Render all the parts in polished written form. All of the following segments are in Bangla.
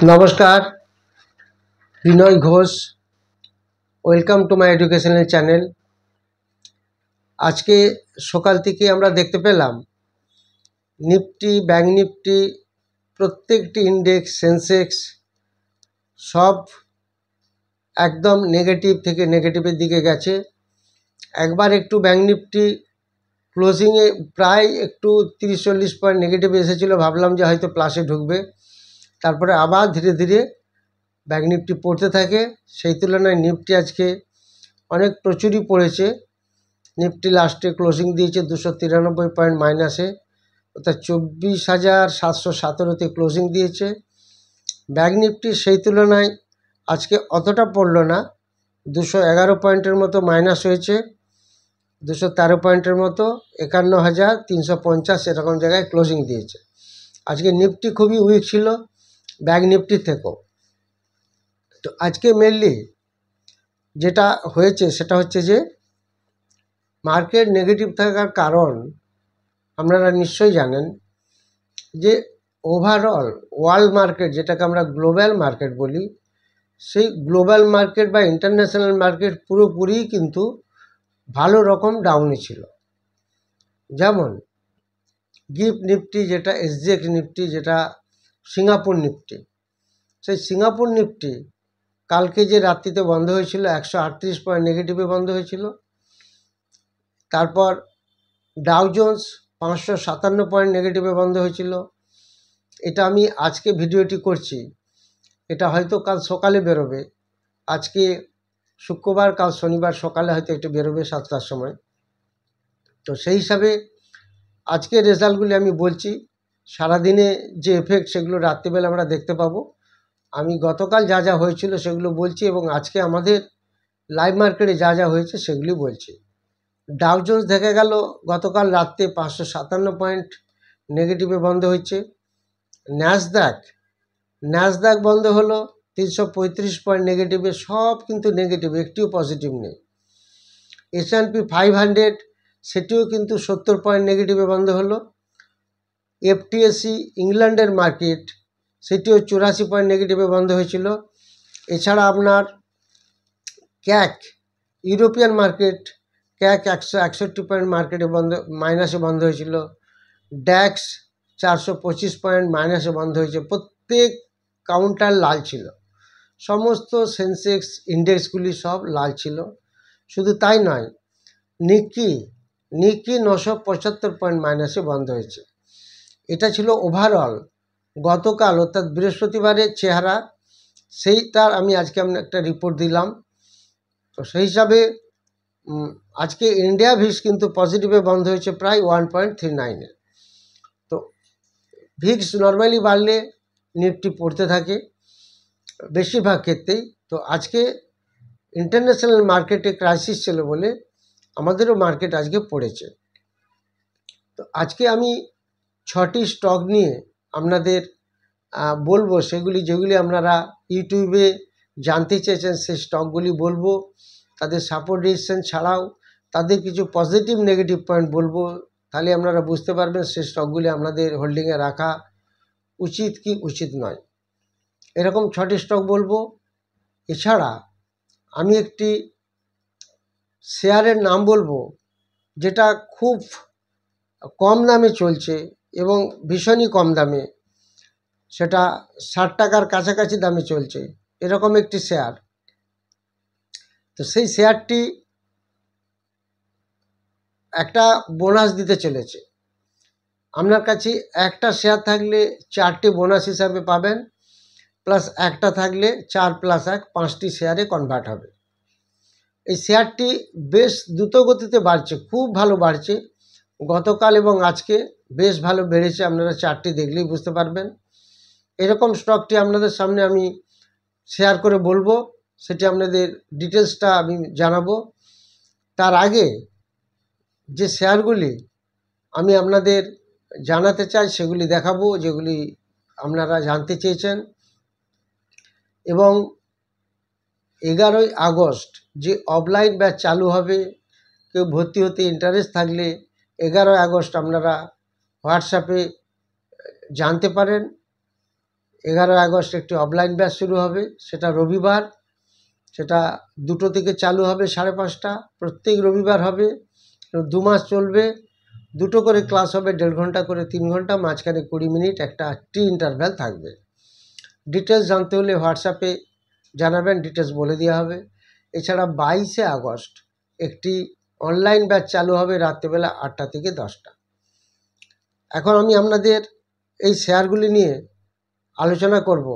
নমস্কার, Binoy Ghosh. Welcome to my educational channel. আজকে সকাল থেকে আমরা দেখতে পেলাম নিফটি, ব্যাঙ্ক নিফটি, প্রত্যেকটি ইন্ডেক্স, সেন্সেক্স সব একদম নেগেটিভ থেকে নেগেটিভের দিকে গেছে। একবার একটু ব্যাঙ্ক নিফটি ক্লোজিংয়ে প্রায় একটু 30-40 পয়েন্ট নেগেটিভ এসেছিলো, ভাবলাম যে হয়তো প্লাসে ঢুকবে। তারপরে আবার ধীরে ধীরে ব্যাঙ্ক নিফটি পড়তে থাকে। সেই তুলনায় নিফটি আজকে অনেক প্রচুরই পড়েছে। নিফটি লাস্টে ক্লোজিং দিয়েছে 293 পয়েন্ট মাইনাসে, অর্থাৎ 24,717তে ক্লোজিং দিয়েছে। ব্যাঙ্ক নিফটি সেই তুলনায় আজকে অতটা পড়লো না, 211 পয়েন্টের মতো মাইনাস হয়েছে, 213 পয়েন্টের মতো, 51,350 এরকম জায়গায় ক্লোজিং দিয়েছে। আজকে নিফটি খুবই উইক ছিল ব্যাঙ্ক নিফটির থেকেও। তো আজকে মেনলি যেটা হয়েছে সেটা হচ্ছে যে মার্কেট নেগেটিভ থাকার কারণ আপনারা নিশ্চয়ই জানেন যে ওভারঅল ওয়ার্ল্ড মার্কেট, যেটাকে আমরা গ্লোবাল মার্কেট বলি, সেই গ্লোবাল মার্কেট বা ইন্টারন্যাশনাল মার্কেট পুরোপুরি কিন্তু ভালো রকম ডাউনে ছিল। যেমন গিফট নিফটি, যেটা এসজিএক্স নিফটি, যেটা সিঙ্গাপুর নিফটি, সেই সিঙ্গাপুর নিফটি কালকে যে রাত্রিতে বন্ধ হয়েছিল 138 পয়েন্ট নেগেটিভে বন্ধ হয়েছিল। তারপর ডাউ জোন্স 557 পয়েন্ট নেগেটিভে বন্ধ হয়েছিল। এটা আমি আজকে ভিডিওটি করছি, এটা হয়তো কাল সকালে বেরোবে। আজকে শুক্রবার, কাল শনিবার সকালে হয়তো এটা বেরোবে 7টার সময়। তো সেই হিসাবে আজকের রেজাল্টগুলি আমি বলছি। সারাদিনে যে এফেক্ট সেগুলো রাত্রিবেলা আমরা দেখতে পাবো। আমি গতকাল যা যা হয়েছিল সেগুলো বলছি এবং আজকে আমাদের লাইভ মার্কেটে যা যা হয়েছে সেগুলি বলছি। ডাউ জোন্স দেখা গেল গতকাল রাত্রে 557 পয়েন্ট নেগেটিভে বন্ধ হয়েছে। ন্যাসডাক বন্ধ হলো 335 পয়েন্ট নেগেটিভে, সব কিন্তু নেগেটিভ, একটিও পজিটিভ নেই। S&P 500 সেটিও কিন্তু 70 পয়েন্ট নেগেটিভে বন্ধ হলো। FTSE ইংল্যান্ডের মার্কেট সেটিও 84 পয়েন্ট নেগেটিভে বন্ধ হয়েছিল। এছাড়া আপনার ক্যাক ইউরোপিয়ান মার্কেট, ক্যাক 161 পয়েন্ট মার্কেটে মাইনাসে বন্ধ হয়েছিল। ড্যাক্স 425 পয়েন্ট মাইনাসে বন্ধ হয়েছে। প্রত্যেক কাউন্টার লাল ছিল, সমস্ত সেন্সেক্স ইন্ডেক্সগুলি সব লাল ছিল। শুধু তাই নয়, নিকি 975 পয়েন্ট মাইনাসে বন্ধ হয়েছে। এটা ছিল ওভারঅল গতকাল অর্থাৎ বৃহস্পতিবারের চেহারা, সেইটার আমি আজকে একটা রিপোর্ট দিলাম। তো সেই হিসাবে আজকে ইন্ডিয়া ভিক্স কিন্তু পজিটিভে বন্ধ হয়েছে প্রায় 1.39-এ। তো ভিক্স নর্মালি বাড়লে নিফটি পড়তে থাকে বেশিরভাগ ক্ষেত্রেই। তো আজকে ইন্টারন্যাশনাল মার্কেটে ক্রাইসিস ছিল বলে আমাদেরও মার্কেট আজকে পড়েছে। তো আজকে আমি 6টি স্টক নিয়ে আপনাদের বলবো, সেগুলি যেগুলি আপনারা ইউটিউবে জানতে চেয়েছেন সেই স্টকগুলি বলবো। তাদের সাপোর্ট রেজিস্ট্যান্স ছাড়াও তাদের কিছু পজিটিভ নেগেটিভ পয়েন্ট বলবো, তাহলে আপনারা বুঝতে পারবেন সেই স্টকগুলি আপনাদের হোল্ডিংয়ে রাখা উচিত কি উচিত নয়। এরকম 6টি স্টক বলবো। এছাড়া আমি একটি শেয়ারের নাম বলবো যেটা খুব কম দামে চলছে এবং ভীষণই কম দামে, সেটা 60 টাকার কাছাকাছি দামে চলছে, এরকম একটি শেয়ার। তো সেই শেয়ারটি একটা বোনাস দিতে চলেছে। আপনার কাছে একটা শেয়ার থাকলে 4টি বোনাস হিসাবে পাবেন, প্লাস একটা থাকলে 4 + 1 5টি শেয়ারে কনভার্ট হবে। এই শেয়ারটি বেশ দ্রুত গতিতে বাড়ছে, খুব ভালো বাড়ছে। গতকাল এবং আজকে বেশ ভালো বেড়েছে, আপনারা চার্টটি দেখলেই বুঝতে পারবেন। এরকম স্টকটি আপনাদের সামনে আমি শেয়ার করে বলবো, সেটি আপনাদের ডিটেলসটা আমি জানাবো। তার আগে যে শেয়ারগুলি আমি আপনাদের জানাতে চাই সেগুলি দেখাবো, যেগুলি আপনারা জানতে চেয়েছেন। এবং 11ই আগস্ট যে অফলাইন ব্যাচ চালু হবে, কেউ ভর্তি হতে ইন্টারেস্ট থাকলে 11ই আগস্ট আপনারা হোয়াটসঅ্যাপে জানতে পারেন। 11 আগস্ট একটি অফলাইন ব্যাচ শুরু হবে, সেটা রবিবার, সেটা 2টো থেকে চালু হবে 5:30, প্রত্যেক রবিবার হবে, 2 মাস চলবে, 2টো করে ক্লাস হবে, 1.5 ঘন্টা করে 3 ঘন্টা, মাঝখানে 20 মিনিট একটা টি ইন্টারভ্যাল থাকবে। ডিটেলস জানতে হলে হোয়াটসঅ্যাপে জানাবেন, ডিটেলস বলে দেওয়া হবে। এছাড়া 22শে আগস্ট একটি অনলাইন ব্যাচ চালু হবে রাত্রেবেলা 8টা থেকে 10টা। এখন আমি আপনাদের এই শেয়ারগুলি নিয়ে আলোচনা করব,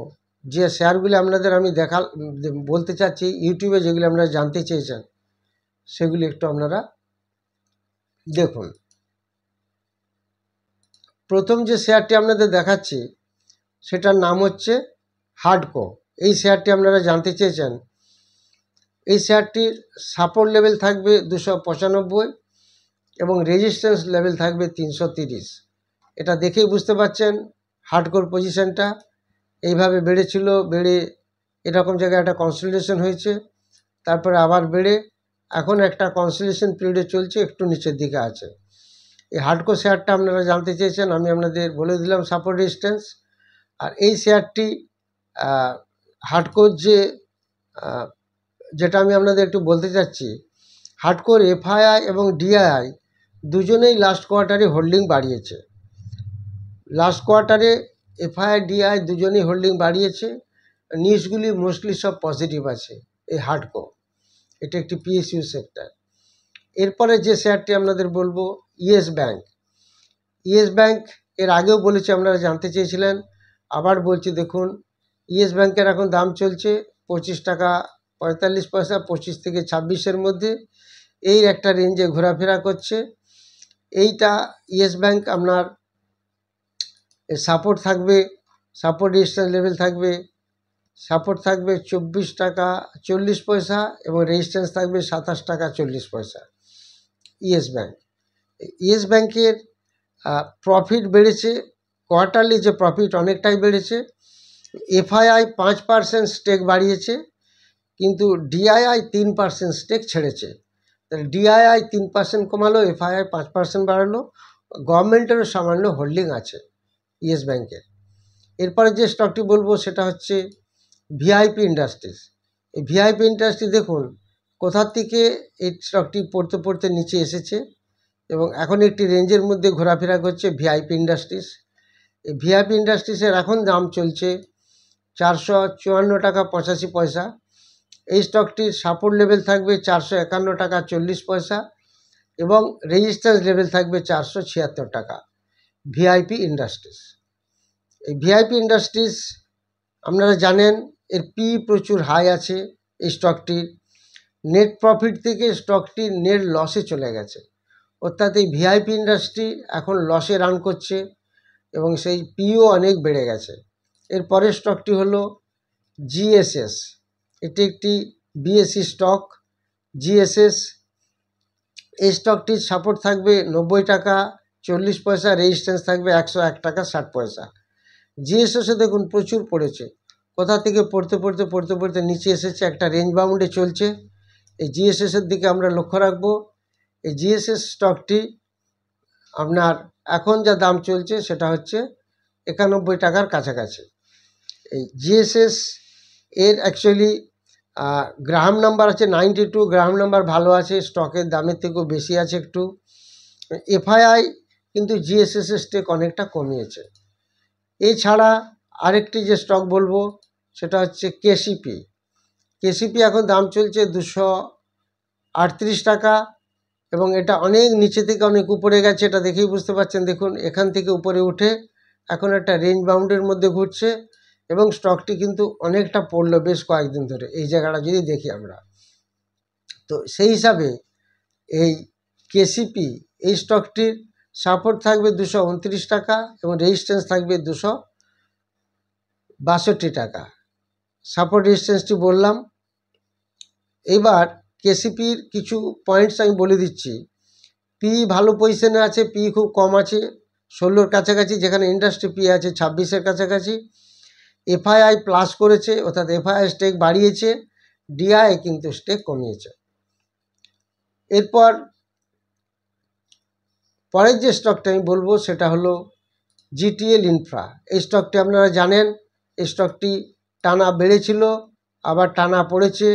যে শেয়ারগুলি আপনাদের আমি বলতে চাচ্ছি, ইউটিউবে যেগুলি আপনারা জানতে চেয়েছেন সেগুলি একটু আপনারা দেখুন। প্রথম যে শেয়ারটি আপনাদের দেখাচ্ছি সেটার নাম হচ্ছে হার্ডকো। এই শেয়ারটি আপনারা জানতে চেয়েছেন। এই শেয়ারটির সাপোর্ট লেভেল থাকবে 295 এবং রেজিস্ট্যান্স লেভেল থাকবে 330। এটা দেখেই বুঝতে পারছেন হার্ডকোর পজিশনটা এইভাবে বেড়েছিল, বেড়ে এরকম জায়গায় একটা কনসলিডেশন হয়েছে, তারপরে আবার বেড়ে এখন একটা কনসলিডেশন পিরিয়ডে চলছে, একটু নিচের দিকে আছে। এই হার্ডকো শেয়ারটা আপনারা জানতে চেয়েছেন, আমি আপনাদের বলে দিলাম সাপোর্ট রেজিস্ট্যান্স। আর এই শেয়ারটি হার্ডকোর যেটা আমি আপনাদের একটু বলতে চাচ্ছি, হার্ডকোর এফআইআই এবং ডিআইআই দুজনেই লাস্ট কোয়ার্টারে হোল্ডিং বাড়িয়েছে। লাস্ট কোয়ার্টারে এফআইআই ডিআই দুজনেই হোল্ডিং বাড়িয়েছে। নিউজগুলি মোস্টলি সব পজিটিভ আছে এই হার্ডকো। এটা একটি পিএসইউ সেক্টর। এরপরে যে শেয়ারটি আপনাদের বলবো ইয়েস ব্যাংক। ইয়েস ব্যাংক এর আগেও বলেছি, আপনারা জানতে চেয়েছিলেন, আবার বলছি দেখুন। ইয়েস ব্যাংকের এখন দাম চলছে 25 টাকা 45 পয়সা, 25 থেকে 26-এর মধ্যে, এই একটা রেঞ্জে ঘোরাফেরা করছে। এইটা ইয়েস ব্যাংক আপনার সাপোর্ট থাকবে, সাপোর্ট রেজিস্ট্যান্স লেভেল থাকবে, সাপোর্ট থাকবে 24 টাকা 40 পয়সা এবং রেজিস্ট্যান্স থাকবে 27 টাকা 40 পয়সা। ইয়েস ব্যাংক, ইয়েস ব্যাংকের প্রফিট বেড়েছে, কোয়ার্টারলি যে প্রফিট অনেকটাই বেড়েছে। এফআইআই 5% স্টেক বাড়িয়েছে, কিন্তু ডিআইআই 3% স্টেক ছেড়েছে। তাহলে ডিআইআই 3% কমালো, এফআইআই 5% বাড়ালো। গভর্নমেন্টেরও সামান্য হোল্ডিং আছে ইয়েস ব্যাংকের। এরপরে যে স্টকটি বলবো সেটা হচ্ছে ভিআইপি ইন্ডাস্ট্রিজ। এই ভিআইপি ইন্ডাস্ট্রি দেখুন কোথার থেকে এই স্টকটি পড়তে পড়তে নিচে এসেছে এবং এখন একটি রেঞ্জের মধ্যে ঘোরাফেরা করছে ভিআইপি ইন্ডাস্ট্রিজ। এই ভিআইপি ইন্ডাস্ট্রিজের এখন দাম চলছে 454 টাকা 85 পয়সা। এই স্টকটির সাপোর্ট লেভেল থাকবে 451 টাকা 40 পয়সা এবং রেজিস্ট্যান্স লেভেল থাকবে 476 টাকা। ভিআইপি ইন্ডাস্ট্রিজ, এই ভিআইপি ইন্ডাস্ট্রিজ আপনারা জানেন এর পি প্রচুর হাই আছে। এই স্টকটির নেট প্রফিট থেকে স্টকটি নেট লসে চলে গেছে, অর্থাৎ এই ভিআইপি ইন্ডাস্ট্রি এখন লসে রান করছে এবং সেই পিও অনেক বেড়ে গেছে। এর পরের স্টকটি হলো জিএসএস। এটি একটি বিএসসি স্টক। জিএসএস, এই স্টকটির সাপোর্ট থাকবে 90 টাকা 40 পয়সা, রেজিস্ট্যান্স থাকবে 101 টাকা 60 পয়সা। জিএসএসে দেখুন প্রচুর পড়েছে, কোথা থেকে পড়তে পড়তে পড়তে পড়তে নিচে এসেছে, একটা রেঞ্জ বাউন্ডে চলছে। এই জিএসএসের দিকে আমরা লক্ষ্য রাখবো। এই জিএসএস স্টকটি আপনার এখন যা দাম চলছে সেটা হচ্ছে 91 টাকার কাছাকাছি। এই জিএসএস এর অ্যাকচুয়ালি গ্রাহাম নাম্বার আছে 92, গ্রাহাম নাম্বার ভালো আছে, স্টকের দামের থেকেও বেশি আছে একটু। এফআইআই কিন্তু জিএসএসের স্টেক অনেকটা কমিয়েছে। এছাড়া আরেকটি যে স্টক বলবো সেটা হচ্ছে কেসিপি। কেসিপি এখন দাম চলছে 238 টাকা এবং এটা অনেক নিচে থেকে অনেক উপরে গেছে, এটা দেখেই বুঝতে পারছেন। দেখুন এখান থেকে উপরে উঠে এখন একটা রেঞ্জ বাউন্ডের মধ্যে ঘুরছে এবং স্টকটি কিন্তু অনেকটা পড়লো বেশ কয়েকদিন ধরে এই জায়গাটা যদি দেখি আমরা। তো সেই হিসাবে এই কেসিপি এই স্টকটির সাপোর্ট থাকবে 229 টাকা এবং রেজিস্ট্যান্স থাকবে 262 টাকা। সাপোর্ট রেজিস্ট্যান্সটি বললাম। এবার কেসিপির কিছু পয়েন্টস আমি বলে দিচ্ছি। পি ভালো পজিশনে আছে, পি খুব কম আছে 16-র কাছাকাছি, যেখানে ইন্ডাস্ট্রি পি আছে 26-এর কাছাকাছি। এফআইআই প্লাস করেছে, অর্থাৎ এফআইআই স্টেক বাড়িয়েছে, ডিআই কিন্তু স্টেক কমিয়েছে। এরপর পরের যে স্টকটা আমি বলবো সেটা হলো জিটিএল ইনফ্রা। এই স্টকটি আপনারা জানেন এই স্টকটি টানা বেড়েছিল, আবার টানা পড়েছে,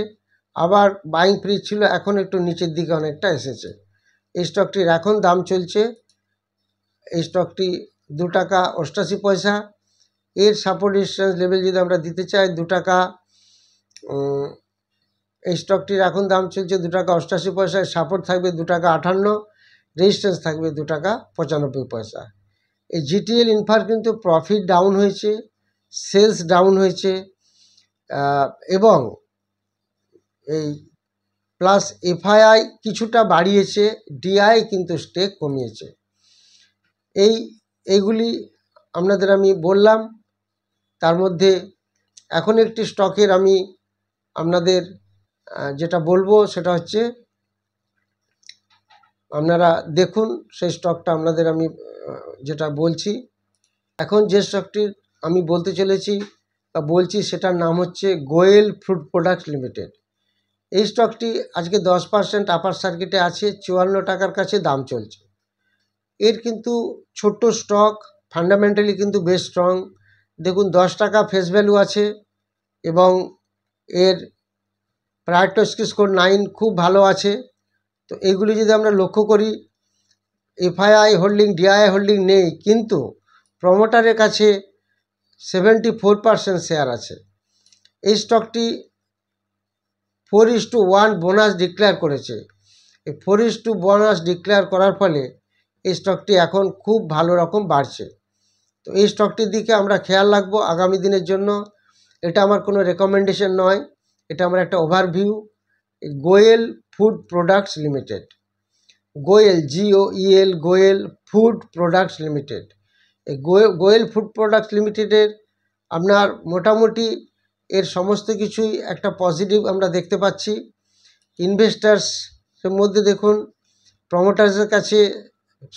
আবার বাইং ফ্রি ছিল, এখন একটু নিচের দিকে অনেকটা এসেছে। এই স্টকটির এখন দাম চলছে, এই স্টকটি 2 টাকা 88 পয়সা। এর সাপোর্ট রেজিস্ট্যান্স লেভেল যদি আমরা দিতে চাই 2 টাকা, এই স্টকটির এখন দাম চলছে 2 টাকা 88 পয়সায়, সাপোর্ট থাকবে 2 টাকা 58, রেজিস্ট্যান্স থাকবে 2 টাকা 95 পয়সা। এই জিটিএল ইনফার কিন্তু প্রফিট ডাউন হয়েছে, সেলস ডাউন হয়েছে, এবং এই প্লাস এফআইআই কিছুটা বাড়িয়েছে, ডিআই কিন্তু স্টেক কমিয়েছে। এইগুলি আপনাদের আমি বললাম। তার মধ্যে এখন একটি স্টকের আমি আপনাদের যেটা বলবো সেটা হচ্ছে, আপনারা দেখুন সেই স্টকটা আপনাদের আমি যেটা বলছি। এখন যে স্টকটির আমি বলতে চলেছি বা বলছি সেটার নাম হচ্ছে গোয়েল ফুড প্রোডাক্টস লিমিটেড। এই স্টকটি আজকে 10% আপার সার্কিটে আছে, 54 টাকার কাছে দাম চলছে। এর কিন্তু ছোট্ট স্টক, ফান্ডামেন্টালি কিন্তু বেশ স্ট্রং। দেখুন 10 টাকা ফেস ভ্যালু আছে এবং এর প্রায়োর টু স্কোর 9 খুব ভালো আছে। তো এইগুলি যদি আমরা লক্ষ্য করি, এফআইআই হোল্ডিং, ডিআই হোল্ডিং নেই, কিন্তু প্রমোটারের কাছে 74% শেয়ার আছে। এই স্টকটি 4:1 বোনাস ডিক্লেয়ার করেছে। এই 4:1 বোনাস ডিক্লেয়ার করার ফলে এই স্টকটি এখন খুব ভালো রকম বাড়ছে। তো এই স্টকটির দিকে আমরা খেয়াল রাখবো আগামী দিনের জন্য। এটা আমার কোনো রেকমেন্ডেশন নয়, এটা আমার একটা overview. Goel food products limited, Goel GOEL, Goel food products limited. এই গোয়েল ফুড প্রোডাক্টস লিমিটেডের আপনার মোটামুটি এর সমস্ত কিছুই একটা পজিটিভ আমরা দেখতে পাচ্ছি। ইনভেস্টার্সের মধ্যে দেখুন প্রমোটার্সের কাছে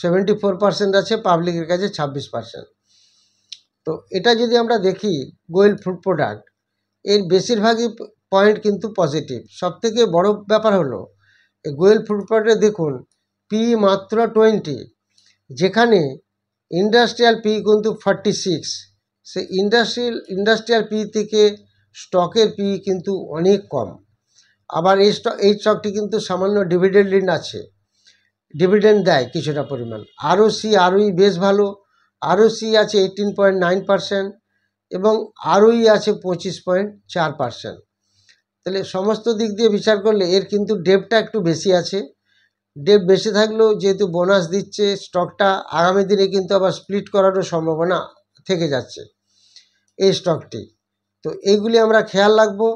74% আছে, পাবলিকের কাছে 26%। তো এটা যদি আমরা দেখি গোয়েল ফুড প্রোডাক্ট, এর বেশিরভাগই পয়েন্ট কিন্তু পজিটিভ। সবথেকে বড় ব্যাপার হলো এই গোয়েল ফুড প্রোডাক্টে দেখুন পি মাত্র 20, যেখানে ইন্ডাস্ট্রিয়াল পি কিন্তু 46। সে ইন্ডাস্ট্রিয়াল পি থেকে স্টকের পি কিন্তু অনেক কম। আবার এই স্টকটি কিন্তু সামান্য ডিভিডেন্ড ঋণ আছে, ডিভিডেন্ড দেয় কিছুটা পরিমাণ। ROE বেশ ভালো, ROC আছে 18.9% এবং ROE আছে 25.4%। তাহলে সমস্ত দিক দিয়ে বিচার করলে এর কিন্তু ডেপটা একটু বেশি আছে। ডেপ বেশি থাকলেও যেহেতু বোনাস দিচ্ছে, স্টকটা আগামী দিনে কিন্তু আবার স্প্লিট করারও সম্ভাবনা থেকে যাচ্ছে এই স্টকটি। তো এইগুলি আমরা খেয়াল রাখবো।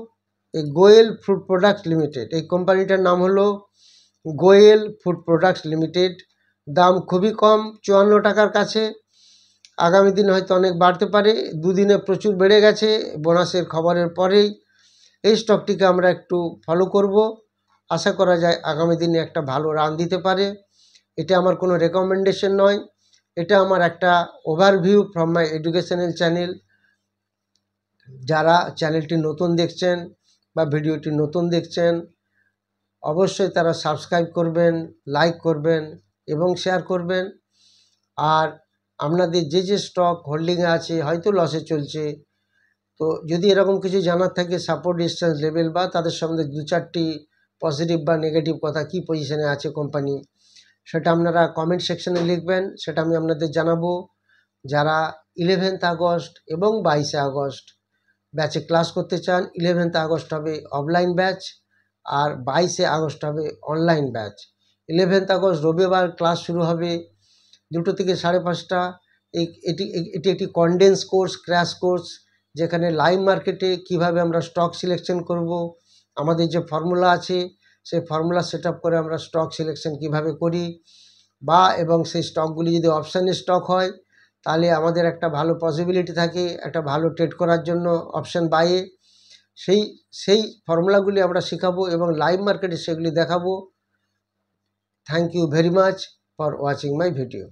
এই গোয়েল ফুড প্রোডাক্টস লিমিটেড, এই কোম্পানিটার নাম হলো গোয়েল ফুড প্রোডাক্টস লিমিটেড। দাম খুবই কম, 54 টাকার কাছে। আগামী দিন হয়তো অনেক বাড়তে পারে, দুদিনে প্রচুর বেড়ে গেছে বোনাসের খবরের পরেই। এই স্টকটিকে আমরা একটু ফলো করব, আশা করা যায় আগামী দিনে একটা ভালো রান দিতে পারে। এটা আমার কোনো রেকমেন্ডেশন নয়, এটা আমার একটা overview from my educational channel. যারা চ্যানেলটি নতুন দেখছেন বা ভিডিওটি নতুন দেখছেন, অবশ্যই তারা সাবস্ক্রাইব করবেন, লাইক করবেন এবং শেয়ার করবেন। আর আপনাদের যে স্টক হোল্ডিংয়ে আছে হয়তো লসে চলছে, তো যদি এরকম কিছু জানার থাকে সাপোর্ট রেজিস্ট্যান্স লেভেল বা তাদের সম্বন্ধে 2-4টি পজিটিভ বা নেগেটিভ কথা, কি পজিশনে আছে কোম্পানি, সেটা আপনারা কমেন্ট সেকশনে লিখবেন, সেটা আমি আপনাদের জানাবো। যারা 11 আগস্ট এবং 22 আগস্ট ব্যাচে ক্লাস করতে চান, 11 আগস্ট হবে অফলাইন ব্যাচ আর 22 আগস্ট হবে অনলাইন ব্যাচ। 11 আগস্ট রবিবার ক্লাস শুরু হবে 2টো থেকে 5:30। এটি একটি কনডেন্স কোর্স, ক্র্যাশ কোর্স, যেখানে লাইভ মার্কেটে কিভাবে আমরা স্টক সিলেকশন করব, আমাদের যে ফর্মুলা আছে সেই ফর্মুলা সেট আপ করে আমরা স্টক সিলেকশন কিভাবে করি, বা এবং সেই স্টকগুলি যদি অপশানের স্টক হয় তাহলে আমাদের একটা ভালো পসিবিলিটি থাকে একটা ভালো ট্রেড করার জন্য অপশান বাইয়ে। সেই ফর্মুলাগুলি আমরা শেখাবো এবং লাইভ মার্কেটে সেগুলি দেখাবো। Thank you very much for watching my video.